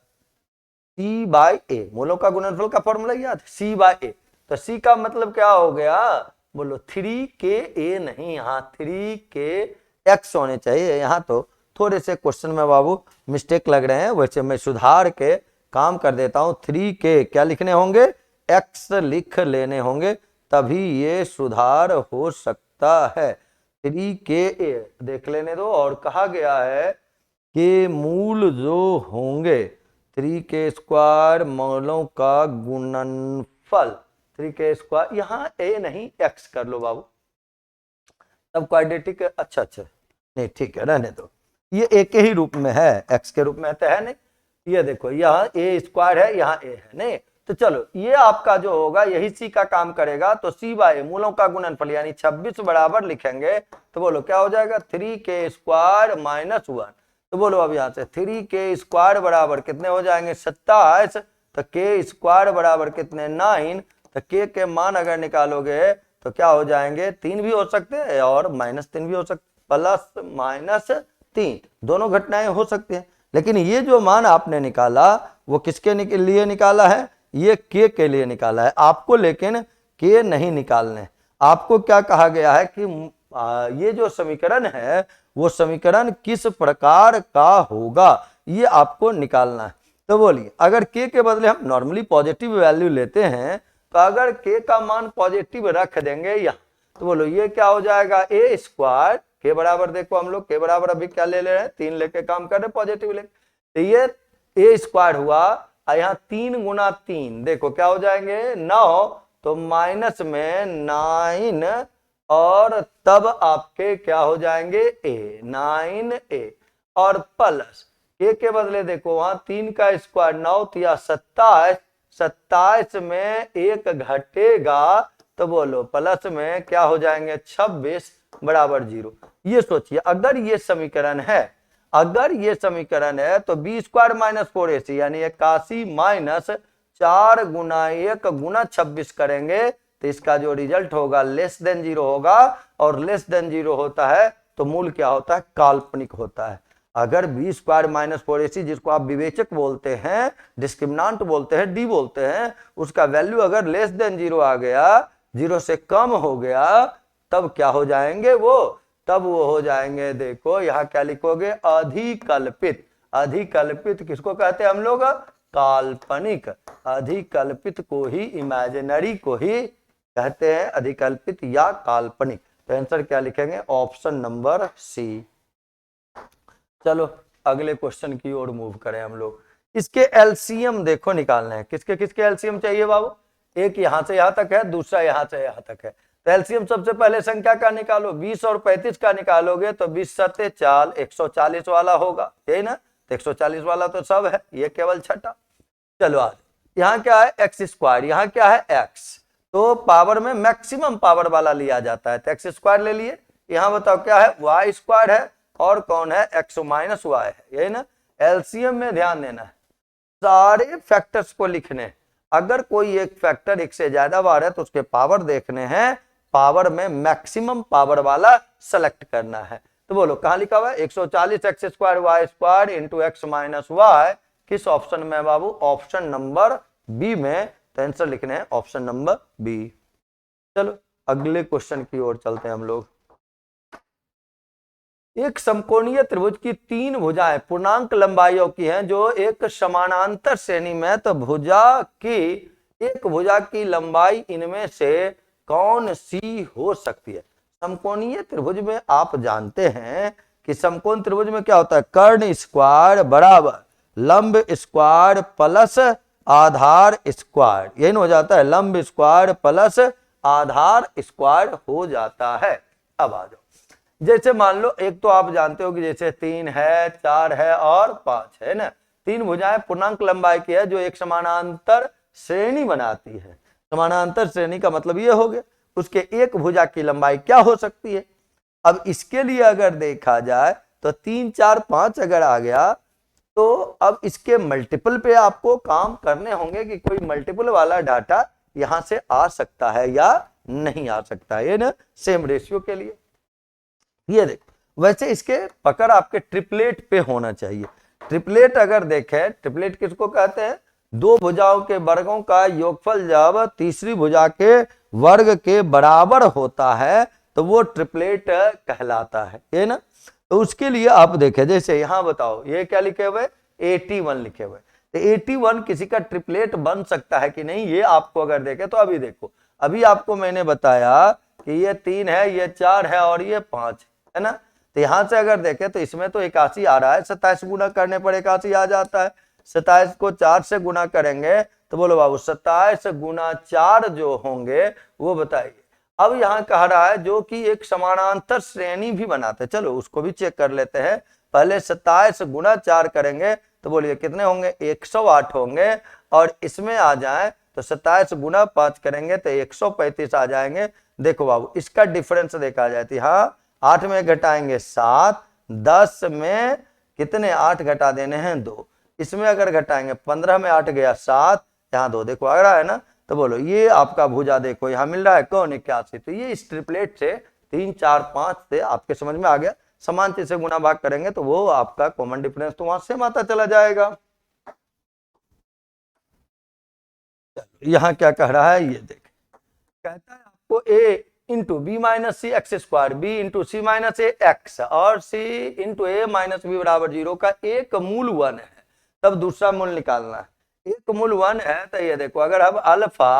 c/a, मूलों का गुणनफल का फॉर्मूला याद है c/a, तो c का मतलब क्या हो गया बोलो 3ka नहीं, यहाँ 3kx होने चाहिए, यहाँ तो थोड़े से क्वेश्चन में बाबू मिस्टेक लग रहे हैं, वैसे मैं सुधार के काम कर देता हूं। 3k क्या लिखने होंगे x लिख लेने होंगे, तभी ये सुधार हो सकता है। 3ka देख लेने दो। और कहा गया है कि मूल जो होंगे 3k² मूलों का गुणनफल 3k², यहां a नहीं x कर लो बाबू, तब क्वाड्रेटिक। अच्छा अच्छा, नहीं ठीक है, रहने दो। ये a के ही रूप में है, x के रूप में तो है नहीं। ये देखो यहाँ a² है, यहाँ a है नहीं, तो चलो ये आपका जो होगा यही c का काम करेगा। तो c/a मूलों का गुणनफल यानी 26 बराबर लिखेंगे तो बोलो क्या हो जाएगा 3k² - 1। तो बोलो अब यहाँ से 3k² बराबर कितने हो जाएंगे 27, तो k² बराबर कितने 9, तो k के मान अगर निकालोगे तो क्या हो जाएंगे 3 भी हो सकते हैं और -3 भी हो सकते, +-3 दोनों घटनाएं हो सकती हैं। लेकिन ये जो मान आपने निकाला वो किसके लिए निकाला है, ये k के लिए निकाला है आपको, लेकिन k नहीं निकालने। आपको क्या कहा गया है कि ये जो समीकरण है वो समीकरण किस प्रकार का होगा ये आपको निकालना है। तो बोलिए अगर k के बदले हम नॉर्मली पॉजिटिव वैल्यू लेते हैं, तो अगर k का मान पॉजिटिव रख देंगे यहाँ, तो बोलो ये क्या हो जाएगा a², k बराबर देखो हम लोग k बराबर अभी क्या ले रहे हैं 3 लेके काम कर रहे हैं पॉजिटिव लेके, तो ये a² हुआ, यहाँ 3 × 3 देखो क्या हो जाएंगे 9, तो माइनस में 9 और तब आपके क्या हो जाएंगे a 9a और प्लस k के बदले देखो वहां 3 का स्क्वायर 9 या 27, 27 में 1 घटेगा तो बोलो प्लस में क्या हो जाएंगे 26 बराबर 0। ये सोचिए अगर ये समीकरण है, अगर ये समीकरण है तो b² - 4ac यानी 81 माइनस 4 × 1 × 26 करेंगे तो इसका जो रिजल्ट होगा <0 होगा, और <0 होता है तो मूल क्या होता है काल्पनिक होता है। अगर b² - 4ac जिसको आप विवेचक बोलते हैं, डिस्क्रिमिनांट बोलते हैं, डी बोलते हैं, उसका वैल्यू अगर <0 आ गया, 0 से कम हो गया, तब क्या हो जाएंगे वो, तब वो हो जाएंगे देखो यहाँ क्या लिखोगे अधिकल्पित। अधिकल्पित किसको कहते हैं हम लोग काल्पनिक, अधिकल्पित को ही इमेजिनरी को ही कहते हैं अधिकल्पित या काल्पनिक। तो आंसर क्या लिखेंगे ऑप्शन नंबर सी। चलो अगले क्वेश्चन की ओर मूव करें हम लोग। इसके एलसीएम देखो निकालने हैं, किसके किसके एलसीएम चाहिए बाबू, एक यहां से यहां तक है, दूसरा यहां से यहां तक है। तो एलसीएम सबसे पहले संख्या का निकालो, 20 और 35 का निकालोगे तो 20 सत्ते 4 140 वाला होगा, यही ना, तो 140 वाला तो सब है, ये केवल छठा। चलो आज यहाँ क्या है x², यहाँ क्या है x, तो पावर में मैक्सिमम पावर वाला लिया जाता है, तो x² ले लिए। यहाँ बताओ क्या है y² है और कौन है x - y है, यही ना। एलसीएम में ध्यान देना है, सारे फैक्टर्स को लिखने, अगर कोई एक फैक्टर एक से ज्यादा बार है तो उसके पावर देखने हैं, पावर में मैक्सिमम पावर वाला सेलेक्ट करना है। तो बोलो कहां लिखा हुआ है 140 x² y² into x - y, किस ऑप्शन में बाबू, ऑप्शन नंबर बी में। तो आंसर लिखने हैं ऑप्शन नंबर बी। चलो अगले क्वेश्चन की ओर चलते हैं हम लोग। एक समकोणीय त्रिभुज की 3 भुजाएं पूर्णांक लंबाइयों की हैं जो एक समानांतर श्रेणी में, तो भुजा की एक भुजा की लंबाई इनमें से कौन सी हो सकती है। समकोणीय त्रिभुज में आप जानते हैं कि समकोण त्रिभुज में क्या होता है कर्ण स्क्वायर बराबर लंब स्क्वायर प्लस आधार स्क्वायर, यही हो जाता है, लंब स्क्वायर प्लस आधार स्क्वायर हो जाता है। अब आ जाओ, जैसे मान लो एक तो आप जानते हो कि जैसे 3 है 4 है और 5 है ना, 3 भुजाएं पूर्णांक लंबाई की है जो एक समानांतर श्रेणी बनाती है। समानांतर श्रेणी का मतलब ये हो गया उसके एक भुजा की लंबाई क्या हो सकती है। अब इसके लिए अगर देखा जाए तो 3 4 5 अगर आ गया तो अब इसके मल्टीपल पे आपको काम करने होंगे कि कोई मल्टीपल वाला डाटा यहां से आ सकता है या नहीं आ सकता है, ये ना सेम रेशियो के लिए। ये देखो वैसे इसके पकड़ आपके ट्रिपलेट पे होना चाहिए। ट्रिपलेट अगर देखें, ट्रिपलेट किसको कहते हैं, 2 भुजाओं के वर्गों का योगफल जब तीसरी भुजा के वर्ग के बराबर होता है तो वो ट्रिपलेट कहलाता है, ये ना। तो उसके लिए आप देखें जैसे यहां बताओ ये क्या लिखे हुए 81 लिखे हुए, तो 81 किसी का ट्रिपलेट बन सकता है कि नहीं, ये आपको अगर देखें तो अभी देखो, अभी आपको मैंने बताया कि ये 3 है, ये 4 है और ये 5 है ना। तो यहां से अगर देखें तो इसमें तो 81 आ रहा है, 27 गुना करने पर 81 आ जाता है। 27 को 4 से गुना करेंगे तो बोलो बाबू 27 गुना 4 जो होंगे वो बताइए। अब यहाँ कह रहा है जो कि एक समानांतर श्रेणी भी बनाते, चलो उसको भी चेक कर लेते हैं। पहले 27 गुना 4 करेंगे तो बोलिए कितने होंगे, 108 होंगे। और इसमें आ जाए तो 27 गुना 5 करेंगे तो 135 आ जाएंगे। देखो बाबू इसका डिफरेंस देखा जाए तो हाँ 8 में घटाएंगे 7, 10 में कितने 8 घटा देने हैं 2, इसमें अगर घटाएंगे 15 में 8 गया 7, यहाँ 2 देखो आ रहा है ना। तो बोलो ये आपका भुजा देखो यहाँ मिल रहा है कौन 81। तो ये इस ट्रिपलेट से 3, 4, 5 से आपके समझ में आ गया, समान चीज से गुना भाग करेंगे तो वो आपका कॉमन डिफरेंस तो वहां से आता चला जाएगा। यहाँ क्या कह रहा है ये देख, कहता है आपको a into B minus C x square, B into C minus A x और C into A minus B बराबर 0 का एक मूल 1 है। तब दूसरा मूल निकालना है। एक मूल 1 है तो ये देखो अगर हम अल्फा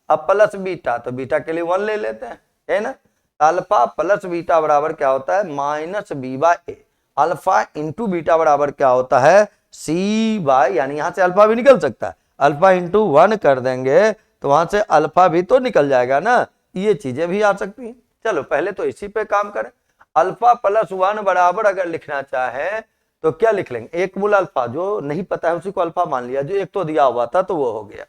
अब प्लस बीटा तो बीटा के लिए 1 ले लेते हैं, है ना। अल्फा प्लस बीटा बराबर क्या होता है माइनस बी बाय ए। अल्फा इंटू बीटा बराबर क्या होता है सी बाय, यानी यहां से अल्फा भी निकल सकता है, अल्फा इंटू 1 कर देंगे तो वहां से अल्फा भी तो निकल जाएगा ना, ये चीजें भी आ सकती हैं। चलो पहले तो इसी पे काम करें। अल्फा प्लस 1 बराबर अगर लिखना चाहे तो क्या लिख लेंगे, एक मूल अल्फा, जो नहीं पता है उसी को अल्फा मान लिया, जो एक तो दिया हुआ था तो वो हो गया।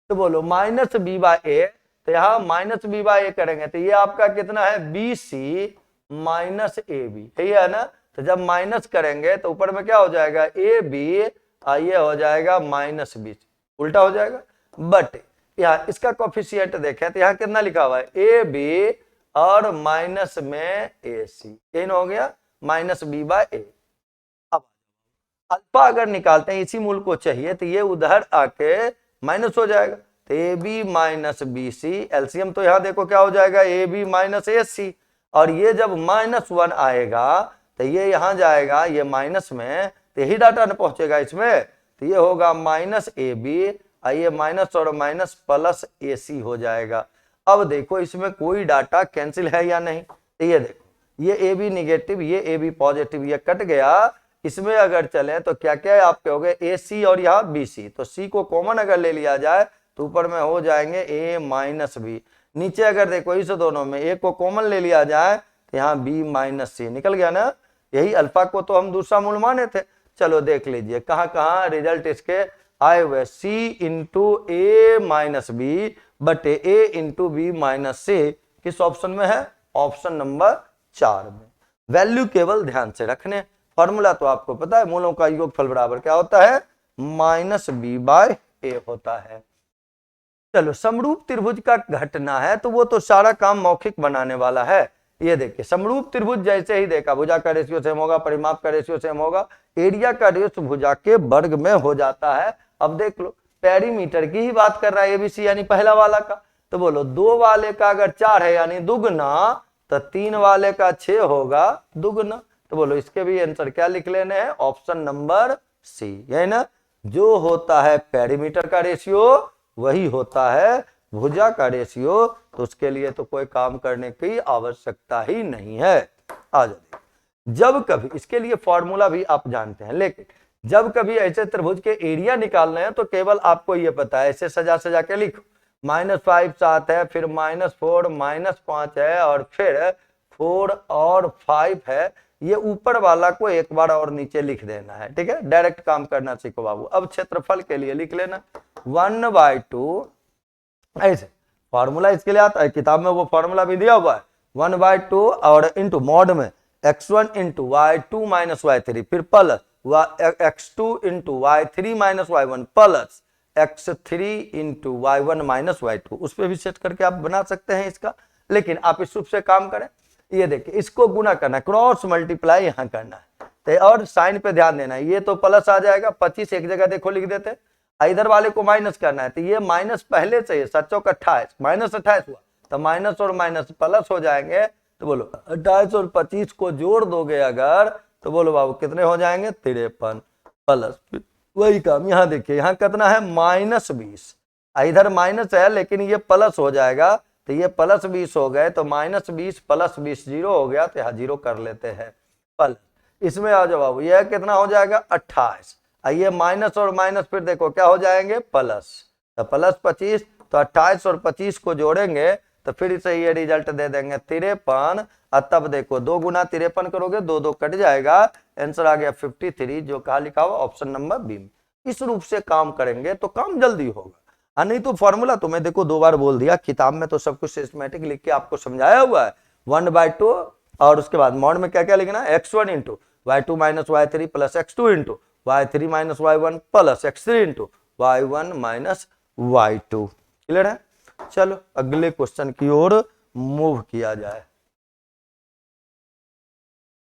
तो बोलो माइनस बी बाय ए, तो यहाँ माइनस बी बाय ए करेंगे तो ये आपका कितना है B C minus A B, यही है ना। तो जब माइनस करेंगे तो ऊपर में क्या हो जाएगा ए बी, ये हो जाएगा माइनस बी, उल्टा हो जाएगा। बट यहाँ इसका कोफिशिएंट देखें तो यहाँ कितना लिखा हुआ है ए बी और माइनस में ए सी, इन हो गया माइनस बी बाय ए। अब अल्फा अगर निकालते हैं इसी मूल को चाहिए तो ये उधर आके माइनस हो जाएगा, तो A B minus B C, LCM तो यहाँ देखो क्या हो जाएगा ए बी माइनस ए सी, और ये जब -1 आएगा तो ये यहाँ जाएगा ये माइनस में, तो यही डाटा न पहुंचेगा इसमें, तो ये होगा माइनस ए बी, ये माइनस और माइनस प्लस ए सी हो जाएगा। अब देखो इसमें कोई डाटा कैंसिल है या नहीं, तो ये देखो ये ए बी निगेटिव, ये ए बी पॉजिटिव, ये कट गया। इसमें अगर चले तो क्या क्या आपके हो गए ए सी और यहाँ बी सी, तो सी को कॉमन अगर ले लिया जाए तो ऊपर में हो जाएंगे ए माइनस बी। नीचे अगर देखो इस दोनों में ए को कॉमन ले लिया जाए तो यहाँ बी माइनस सी निकल गया ना। यही अल्फा को तो हम दूसरा मूल माने थे। चलो देख लीजिए कहाँ कहाँ रिजल्ट इसके आए हुए, सी इंटू ए माइनस बी बटे ए इंटू बी माइनस सी किस ऑप्शन में है, ऑप्शन नंबर 4 में। वैल्यू केवल ध्यान से रखने, फॉर्मूला तो आपको पता है, मूलों का योगफल बराबर क्या होता है माइनस बी बाय ए होता है। चलो समरूप त्रिभुज का घटना है तो वो तो सारा काम मौखिक बनाने वाला है। ये देखिए समरूप त्रिभुज जैसे ही देखा, भुजा का रेशियो सेम होगा, परिमाप का रेशियो सेम होगा, एरिया का रेशियो भुजा के वर्ग में हो जाता है। अब देख लो पेरीमीटर की ही बात कर रहा है एबीसी यानी पहला वाला का, तो बोलो 2 वाले का अगर 4 है यानी दुगना, तो 3 वाले का 6 होगा दुगना। तो बोलो इसके भी आंसर क्या लिख लेने हैं, ऑप्शन नंबर सी, है ना। जो होता है पेरीमीटर का रेशियो वही होता है भुजा का रेशियो, तो उसके लिए तो कोई काम करने की आवश्यकता ही नहीं है। आ जाइए, जब कभी इसके लिए फॉर्मूला भी आप जानते हैं, लेकिन जब कभी ऐसे त्रिभुज के एरिया निकालने हैं तो केवल आपको ये पता है, ऐसे सजा सजा के लिखो, -5 7 है, फिर -4 -5 है, और फिर 4 और 5 है। ये ऊपर वाला को एक बार और नीचे लिख देना है, ठीक है। डायरेक्ट काम करना सीखो बाबू। अब क्षेत्रफल के लिए लिख लेना 1/2, ऐसे फॉर्मूला इसके लिए आता है, किताब में वो फॉर्मूला भी दिया हुआ है 1/2 और इंटू मॉड में x1 into y2 minus y3, फिर plus x2 into y3 minus y1 plus x3 into y1 minus y2। उस पर भी सेट करके आप बना सकते हैं इसका, लेकिन आप इस रूप से काम करें। ये देखिए इसको गुना करना, क्रॉस मल्टीप्लाई यहाँ करना है, तो और साइन पे ध्यान देना है। ये तो प्लस आ जाएगा, 25 एक जगह देखो लिख देते, इधर वाले को माइनस करना है, तो ये माइनस पहले से है, 7 चौक 28 -28 हुआ, तो माइनस और माइनस प्लस हो जाएंगे। तो बोलो 28 और 25 को जोड़ दोगे अगर, तो बोलो बाबू कितने हो जाएंगे 53 प्लस, वही काम यहाँ देखिए, यहाँ कितना है -20, इधर माइनस है लेकिन ये प्लस हो जाएगा, तो ये +20 हो गए, तो -20 + 20 0 हो गया, तो यहाँ 0 कर लेते हैं प्लस। इसमें आ जाओ बाबू, यह कितना हो जाएगा 28, ये माइनस और माइनस फिर देखो क्या हो जाएंगे प्लस, तो +25, तो 28 और 25 को जोड़ेंगे तो फिर से ये रिजल्ट दे देंगे 53, और तब देखो 2 गुना 53 करोगे, 2 2 कट जाएगा, आंसर आ गया 53, जो कहा लिखा हुआ ऑप्शन नंबर बी में। इस रूप से काम करेंगे तो काम जल्दी होगा, नहीं तो फॉर्मूला तो मैं देखो 2 बार बोल दिया, किताब में तो सब कुछ सिस्टमेटिक लिख के आपको समझाया हुआ है, 1/2 और उसके बाद मॉड में क्या क्या लिखना है, x1 into y2 minus y3 plus x2 into y3 minus y1 plus x3 into y1 minus y2। Clear है? चलो अगले क्वेश्चन की ओर मूव किया जाए।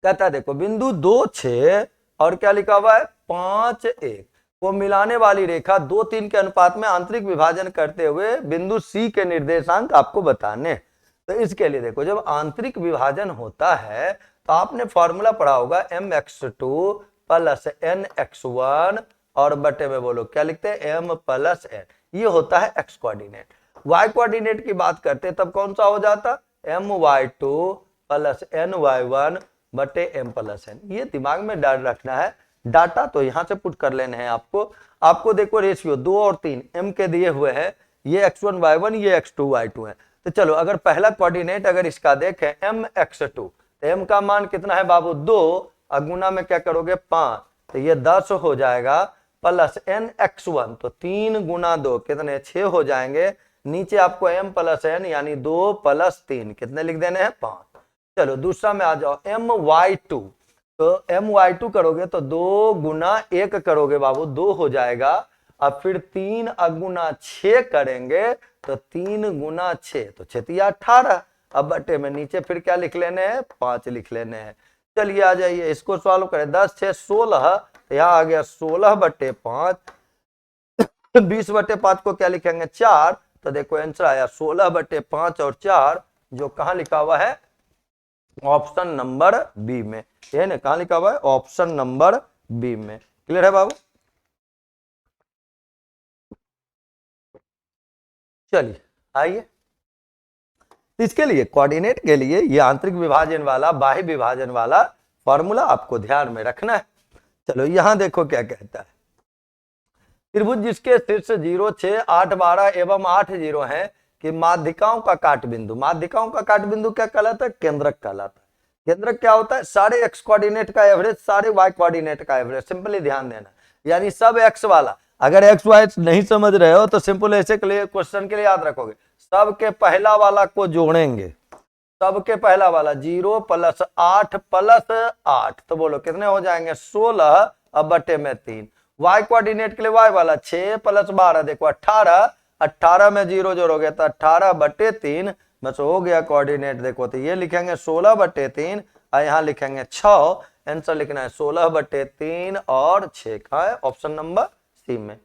कहता है देखो बिंदु 2 6 और क्या लिखा हुआ है 5 1 को मिलाने वाली रेखा 2 3 के अनुपात में आंतरिक विभाजन करते हुए बिंदु सी के निर्देशांक आपको बताने। तो इसके लिए देखो जब आंतरिक विभाजन होता है तो आपने फॉर्मूला पढ़ा होगा mx2 प्लस nx1 और बटे में बोलो क्या लिखते हैं m प्लस n, ये होता है x कोऑर्डिनेट। y कोऑर्डिनेट की बात करते तब कौन सा हो जाता my2 प्लस ny1 बटे m प्लस n। ये दिमाग में डाल रखना है, डाटा तो यहां से पुट कर लेने हैं आपको देखो रेशियो 2 और 3 m के दिए हुए हैं, ये x1 y1 ये x2 y2 है। तो चलो अगर पहला कोऑर्डिनेट अगर इसका देखें mx2, तो m का मान कितना है बाबू 2, अगुना में क्या करोगे 5, तो ये 10 हो जाएगा, प्लस nx1 तो 3 गुना 2 कितने 6 हो जाएंगे, नीचे आपको m प्लस n यानी 2 प्लस 3 कितने लिख देने हैं 5। चलो दूसरा में आ जाओ my2, तो my2 करोगे तो 2 गुना 1 करोगे बाबू 2 हो जाएगा, अब फिर 3 अगुना 6 करेंगे तो 3 गुना 6 तो 6 18, अब बटे में नीचे फिर क्या लिख लेने हैं 5 लिख लेने हैं। चलिए आ जाइए इसको सॉल्व करें, 10 6 16, यहाँ आ गया 16 बटे 5, 20 बटे 5 को क्या लिखेंगे 4, तो देखो आंसर आया 16 बटे 5 और 4, जो कहां लिखा हुआ है ऑप्शन नंबर बी में, ये ना कहां लिखा हुआ है ऑप्शन नंबर बी में। क्लियर है बाबू? चलिए आइए, इसके लिए कोऑर्डिनेट के लिए ये आंतरिक विभाजन वाला बाह्य विभाजन वाला फॉर्मूला आपको ध्यान में रखना है। चलो यहां देखो क्या कहता है, त्रिभुज जिसके शीर्ष 0 6 8 12 एवं 8 0 है कि माध्यिकाओं का काट बिंदु, माध्यिकाओं का काट बिंदु क्या कहलाता है केंद्रक कहलाता है। केंद्रक क्या होता है सारे x कोऑर्डिनेट का एवरेज सारे y कोऑर्डिनेट का एवरेज, सिंपली ध्यान देना, यानी सब x वाला, अगर x y नहीं समझ रहे हो तो सिंपल ऐसे के लिए क्वेश्चन के लिए याद रखोगे, सबके पहला वाला को जोड़ेंगे, सबके पहला वाला 0 प्लस 8 प्लस 8, तो बोलो कितने हो जाएंगे 16, अब बटे में 3, y कोऑर्डिनेट के लिए y वाला 6 प्लस 12 देखो 18, 18 में 0 जोड़ोगे तो 18 बटे 3, बस हो गया कोऑर्डिनेट। देखो तो ये लिखेंगे 16 बटे 3 और यहाँ लिखेंगे 6, आंसर लिखना है 16 बटे 3 और 6 का है ऑप्शन नंबर सी में।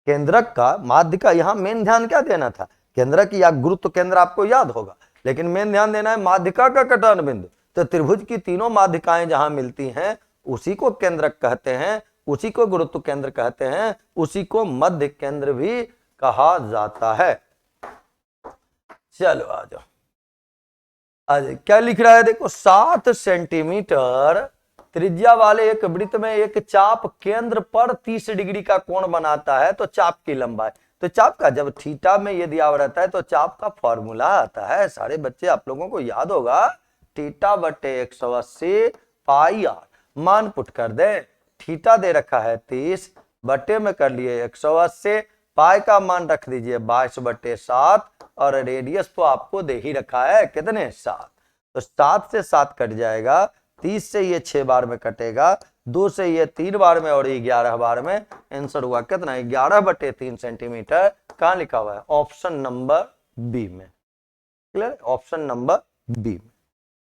केंद्रक का माध्य का यहाँ मेन ध्यान क्या देना था, केंद्रक या गुरुत्व केंद्र आपको याद होगा, लेकिन मेन ध्यान देना है माध्यिका का कटन बिंदु। तो त्रिभुज की तीनों माध्यिकाएं जहां मिलती हैं उसी को केंद्रक कहते हैं, उसी को गुरुत्व केंद्र कहते हैं, उसी को मध्य केंद्र भी कहा जाता है। चलो आ जाओ, क्या लिख रहा है देखो 7 सेंटीमीटर त्रिज्या वाले एक वृत्त में एक चाप केंद्र पर 30 डिग्री का कोण बनाता है, तो चाप की लंबाई, तो चाप का जब थीटा में ये दिया हुआ रहता है तो चाप का फॉर्मूला आता है, सारे बच्चे आप लोगों को याद होगा, थीटा बटे 180 पाई आर, मान पुट कर दे, थीटा दे रखा है 30 बटे में कर लिए 180, पाई का मान रख दीजिए 22 बटे 7 और रेडियस तो आपको दे ही रखा है कितने 7, तो 7 से 7 कट जाएगा, 30 से ये 6 बार में कटेगा, 2 से ये 3 बार में और 11 बार में, आंसर हुआ कितना 11 बटे 3 सेंटीमीटर, कहां लिखा हुआ है ऑप्शन नंबर बी में। क्लियर, ऑप्शन नंबर बी में।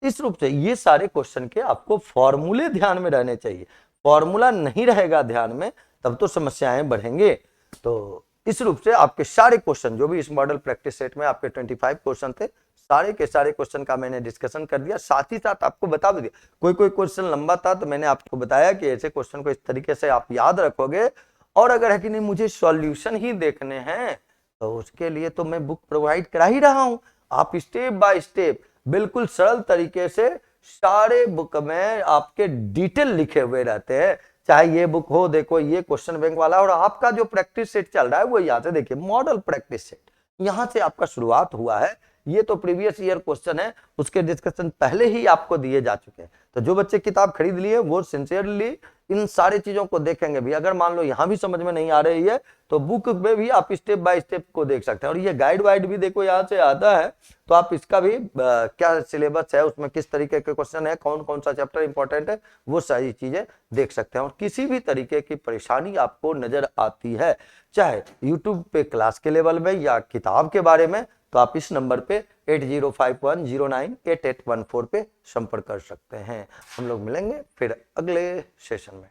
इस रूप से ये सारे क्वेश्चन के आपको फॉर्मूले ध्यान में रहने चाहिए, फॉर्मूला नहीं रहेगा ध्यान में तब तो समस्याएं बढ़ेंगे। तो इस रूप से आपके सारे क्वेश्चन जो भी इस मॉडल प्रैक्टिस सेट में आपके 25 क्वेश्चन थे, सारे के सारे क्वेश्चन का मैंने डिस्कशन कर दिया, साथ ही साथ आपको बता दिया कोई क्वेश्चन लंबा था तो मैंने आपको बताया कि ऐसे क्वेश्चन को इस तरीके से आप याद रखोगे, और अगर है कि नहीं मुझे सॉल्यूशन ही देखने हैं तो उसके लिए तो मैं बुक प्रोवाइड करा ही रहा हूं, आप स्टेप बाय स्टेप बिल्कुल सरल तरीके से सारे बुक में आपके डिटेल लिखे हुए रहते हैं। चाहे ये बुक हो, देखो ये क्वेश्चन बैंक वाला, और आपका जो प्रैक्टिस सेट चल रहा है वो यहाँ से देखिए मॉडल प्रैक्टिस सेट, यहां से आपका शुरुआत हुआ है। ये तो प्रीवियस ईयर क्वेश्चन है, उसके डिस्कशन पहले ही आपको दिए जा चुके हैं। तो जो बच्चे किताब खरीद लिए वो सिंसियरली इन सारी चीजों को देखेंगे भी। अगर मान लो यहां भी समझ में नहीं आ रही है तो बुक में भी आप स्टेप बाय स्टेप को देख सकते हैं। और ये गाइड वाइड भी देखो यहाँ से आता है, तो आप इसका भी क्या सिलेबस है, उसमें किस तरीके के क्वेश्चन है, कौन कौन सा चैप्टर इंपॉर्टेंट है, वो सारी चीजें देख सकते हैं। और किसी भी तरीके की परेशानी आपको नजर आती है, चाहे यूट्यूब पे क्लास के लेवल में या किताब के बारे में, तो आप इस नंबर पे 8051098814 पे संपर्क कर सकते हैं। हम लोग मिलेंगे फिर अगले सेशन में।